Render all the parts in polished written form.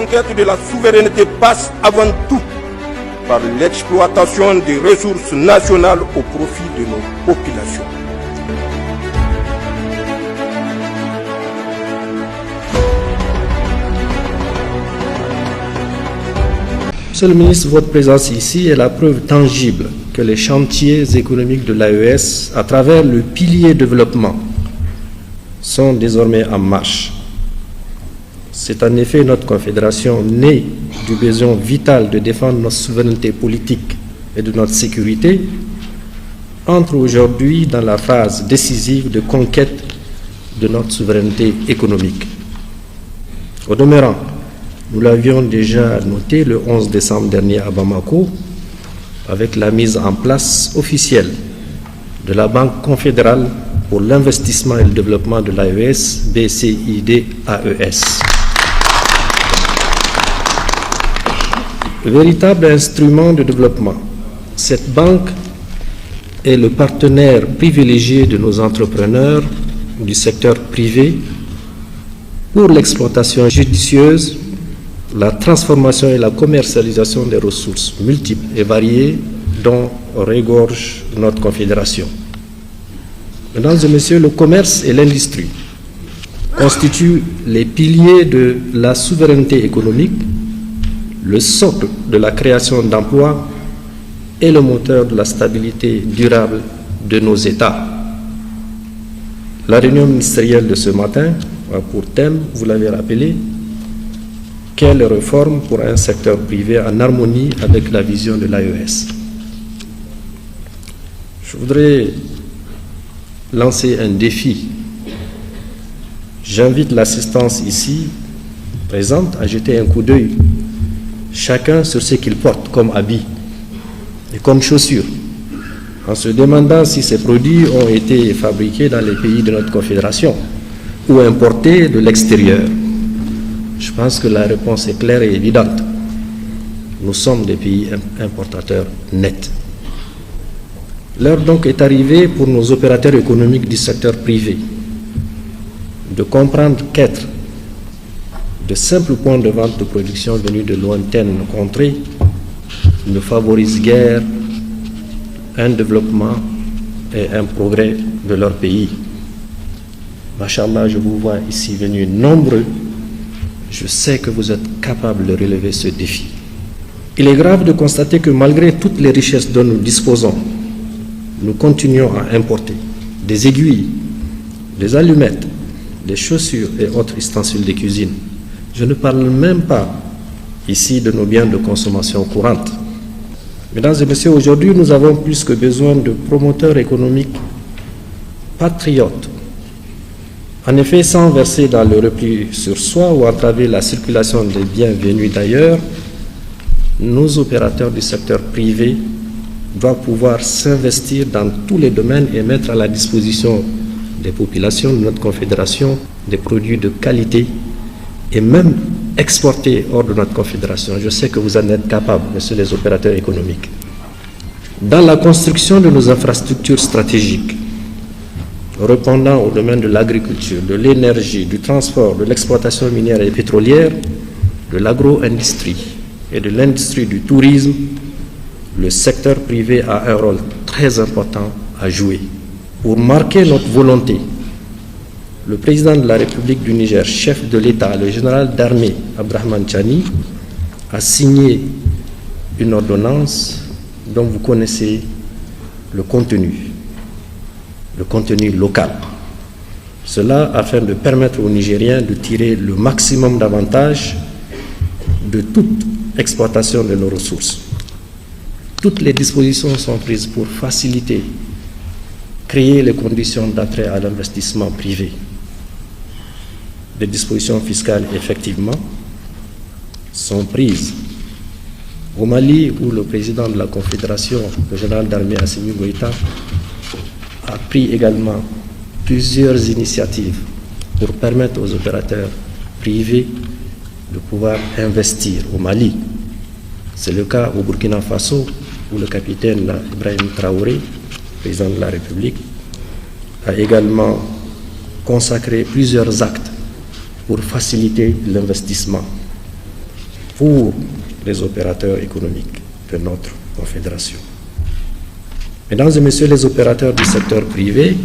conquête de la souveraineté passe avant tout par l'exploitation des ressources nationales au profit de nos populations. Monsieur le ministre, votre présence ici est la preuve tangible que les chantiers économiques de l'AES, à travers le pilier développement, sont désormais en marche. C'est en effet notre confédération née du besoin vital de défendre notre souveraineté politique et de notre sécurité, entre aujourd'hui dans la phase décisive de conquête de notre souveraineté économique. Au demeurant, nous l'avions déjà noté le 11 décembre dernier à Bamako, avec la mise en place officielle de la Banque confédérale pour l'investissement et le développement de l'AES, BCID-AES. Véritable instrument de développement, cette banque est le partenaire privilégié de nos entrepreneurs du secteur privé pour l'exploitation judicieuse, la transformation et la commercialisation des ressources multiples et variées dont regorge notre confédération. Mesdames et messieurs, le commerce et l'industrie constituent les piliers de la souveraineté économique, le socle de la création d'emplois et le moteur de la stabilité durable de nos États. La réunion ministérielle de ce matin a pour thème, vous l'avez rappelé, quelles réformes pour un secteur privé en harmonie avec la vision de l'AES. Je voudrais lancer un défi. J'invite l'assistance ici présente à jeter un coup d'œil, chacun sur ce qu'il porte comme habit et comme chaussures, en se demandant si ces produits ont été fabriqués dans les pays de notre confédération ou importés de l'extérieur. Je pense que la réponse est claire et évidente. Nous sommes des pays importateurs nets. L'heure donc est arrivée pour nos opérateurs économiques du secteur privé de comprendre qu'être de simples points de vente de production venus de lointaines contrées ne favorise guère un développement et un progrès de leur pays. Machallah, je vous vois ici venus nombreux. Je sais que vous êtes capables de relever ce défi. Il est grave de constater que malgré toutes les richesses dont nous disposons, nous continuons à importer des aiguilles, des allumettes, des chaussures et autres ustensiles de cuisine. Je ne parle même pas ici de nos biens de consommation courante. Mesdames et messieurs, aujourd'hui, nous avons plus que besoin de promoteurs économiques patriotes. En effet, sans verser dans le repli sur soi ou entraver la circulation des biens venus d'ailleurs, nos opérateurs du secteur privé doivent pouvoir s'investir dans tous les domaines et mettre à la disposition des populations de notre confédération des produits de qualité et même exporter hors de notre confédération. Je sais que vous en êtes capables, messieurs les opérateurs économiques. Dans la construction de nos infrastructures stratégiques, répondant au domaine de l'agriculture, de l'énergie, du transport, de l'exploitation minière et pétrolière, de l'agro-industrie et de l'industrie du tourisme, le secteur privé a un rôle très important à jouer. Pour marquer notre volonté, le président de la République du Niger, chef de l'État, le général d'armée Abdrahmane Tchani, a signé une ordonnance dont vous connaissez le contenu local. Cela afin de permettre aux Nigériens de tirer le maximum d'avantages de toute exploitation de nos ressources. Toutes les dispositions sont prises pour faciliter, créer les conditions d'attrait à l'investissement privé. Des dispositions fiscales, effectivement, sont prises. Au Mali, où le président de la Confédération, le général d'armée Assimi Goïta, a pris également plusieurs initiatives pour permettre aux opérateurs privés de pouvoir investir au Mali. C'est le cas au Burkina Faso, où le capitaine Ibrahim Traoré, président de la République, a également consacré plusieurs actes pour faciliter l'investissement. pour les opérateurs économiques de notre confédération. Mesdames et messieurs les opérateurs du secteur privé,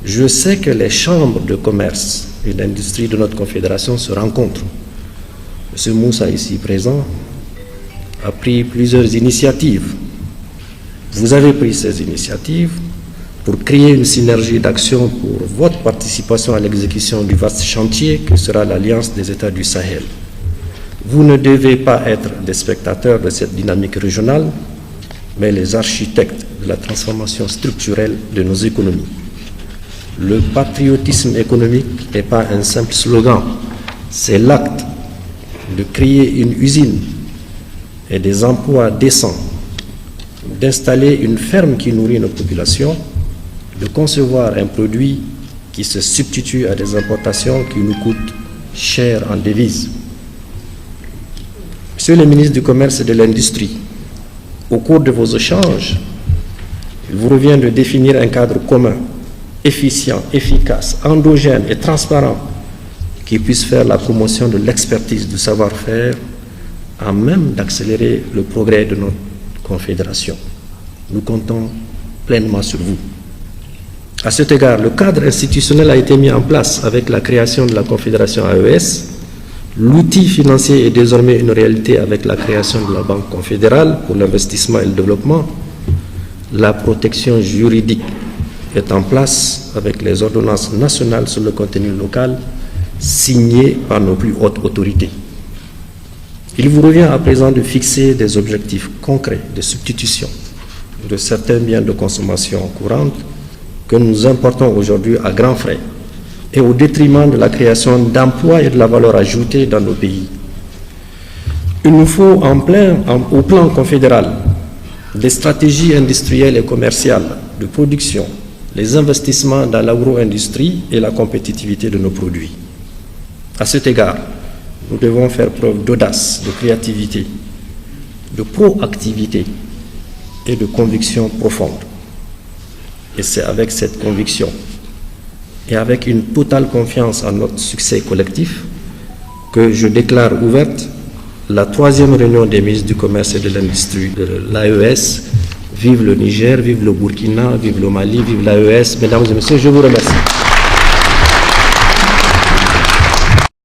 je sais que les chambres de commerce et d'industrie de notre confédération se rencontrent. M. Moussa, ici présent, a pris plusieurs initiatives. Vous avez pris ces initiatives pour créer une synergie d'action pour votre participation à l'exécution du vaste chantier que sera l'Alliance des États du Sahel. Vous ne devez pas être des spectateurs de cette dynamique régionale, mais les architectes de la transformation structurelle de nos économies. Le patriotisme économique n'est pas un simple slogan, c'est l'acte de créer une usine et des emplois décents, d'installer une ferme qui nourrit nos populations, de concevoir un produit qui se substitue à des importations qui nous coûtent cher en devises. Monsieur le ministre du Commerce et de l'Industrie, au cours de vos échanges, il vous revient de définir un cadre commun, efficient, efficace, endogène et transparent qui puisse faire la promotion de l'expertise, du savoir-faire, à même d'accélérer le progrès de notre confédération. Nous comptons pleinement sur vous. À cet égard, le cadre institutionnel a été mis en place avec la création de la Confédération AES. L'outil financier est désormais une réalité avec la création de la Banque confédérale pour l'investissement et le développement. La protection juridique est en place avec les ordonnances nationales sur le contenu local signées par nos plus hautes autorités. Il vous revient à présent de fixer des objectifs concrets de substitution de certains biens de consommation courante que nous importons aujourd'hui à grands frais et au détriment de la création d'emplois et de la valeur ajoutée dans nos pays. Il nous faut au plan confédéral des stratégies industrielles et commerciales de production, les investissements dans l'agro-industrie et la compétitivité de nos produits. À cet égard, nous devons faire preuve d'audace, de créativité, de proactivité et de conviction profonde. Et c'est avec cette conviction et avec une totale confiance en notre succès collectif que je déclare ouverte la 3e réunion des ministres du Commerce et de l'Industrie de l'AES. Vive le Niger, vive le Burkina, vive le Mali, vive l'AES. Mesdames et messieurs, je vous remercie.